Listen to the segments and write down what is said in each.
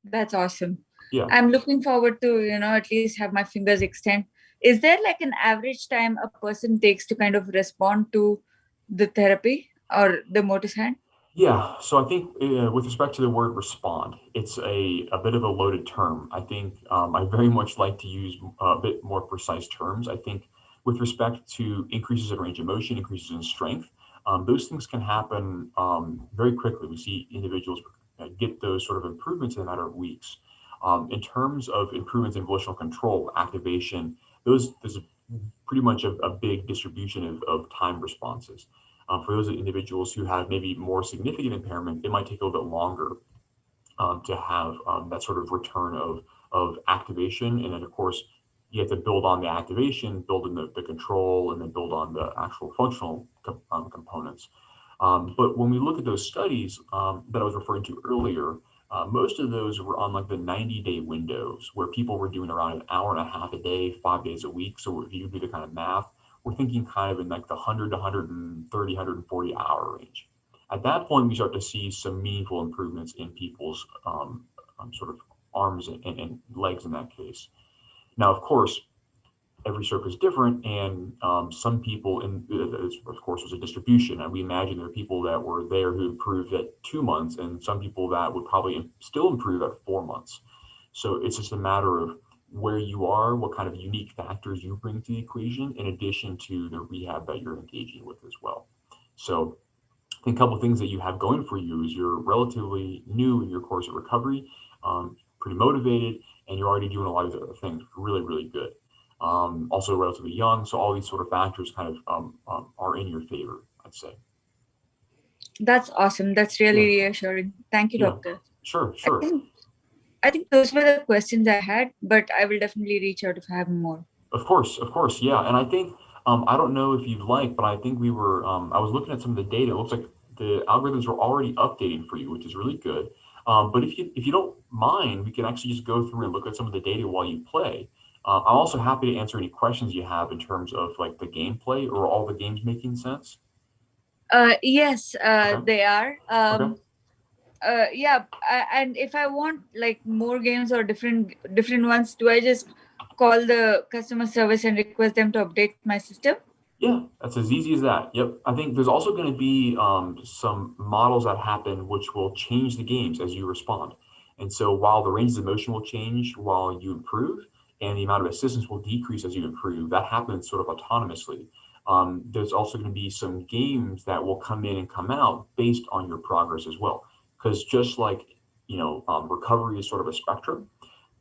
That's awesome. Yeah. I'm looking forward to, at least have my fingers extend. Is there like an average time a person takes to kind of respond to the therapy or the Motus Hand? Yeah, so I think with respect to the word respond, it's a bit of a loaded term. I think I very much like to use a bit more precise terms. I think with respect to increases in range of motion, increases in strength, those things can happen very quickly. We see individuals get those sort of improvements in a matter of weeks. In terms of improvements in volitional control, activation, there's pretty much a big distribution of time responses. For those individuals who have maybe more significant impairment, it might take a little bit longer to have that sort of return of activation. And then, of course, you have to build on the activation, build in the control, and then build on the actual functional components. But when we look at those studies that I was referring to earlier, most of those were on like the 90-day windows where people were doing around an hour and a half a day, 5 days a week. So if you do the kind of math, we're thinking kind of in like the 100 to 130, 140 hour range. At that point, we start to see some meaningful improvements in people's sort of arms and legs in that case. Now, of course, every stroke is different, and some people, of course, there's a distribution. And we imagine there are people that were there who improved at 2 months, and some people that would probably still improve at 4 months. So it's just a matter of where you are, what kind of unique factors you bring to the equation, in addition to the rehab that you're engaging with as well. So I think a couple of things that you have going for you is you're relatively new in your course of recovery, pretty motivated, and you're already doing a lot of other things. Really, really good. Also relatively young, so all these sort of factors kind of are in your favor, I'd say. That's awesome. That's really Yeah, reassuring. Thank you, yeah, doctor. sure, I sure. think I think those were the questions I had, but I will definitely reach out if I have more. Of course, yeah. And I think I don't know if you'd like, but I think we were I was looking at some of the data. It looks like the algorithms were already updating for you, which is really good. But if you don't mind, we can actually just go through and look at some of the data while you play. I'm also happy to answer any questions you have in terms of like the gameplay or all the games making sense. Yes, Okay. they are. Okay. Yeah, and if I want like more games or different ones, do I just call the customer service and request them to update my system? Yeah, that's as easy as that. Yep. I think there's also going to be some models that happen which will change the games as you respond. And so while the ranges of motion will change while you improve and the amount of assistance will decrease as you improve, that happens sort of autonomously. There's also going to be some games that will come in and come out based on your progress as well. Because just like, recovery is sort of a spectrum,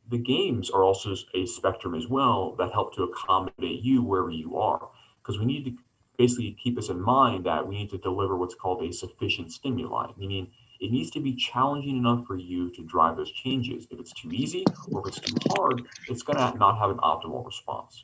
the games are also a spectrum as well that help to accommodate you wherever you are. Because we need to basically keep this in mind that we need to deliver what's called a sufficient stimuli, meaning it needs to be challenging enough for you to drive those changes. If it's too easy or if it's too hard, it's going to not have an optimal response.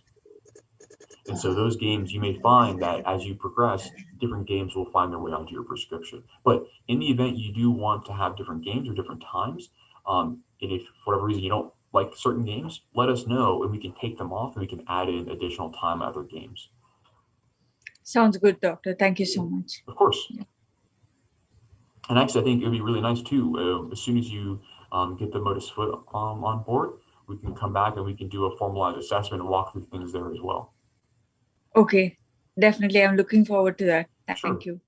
And so those games, you may find that as you progress, different games will find their way onto your prescription. But in the event you do want to have different games or different times, and if for whatever reason you don't like certain games, let us know and we can take them off and we can add in additional time at other games. Sounds good, doctor. Thank you Yeah, so much. of course. Yeah. And actually, I think it would be really nice too. As soon as you get the Motus Foot on board, we can come back and we can do a formalized assessment and walk through things there as well. Okay, definitely. I'm looking forward to that. Thank Sure. you.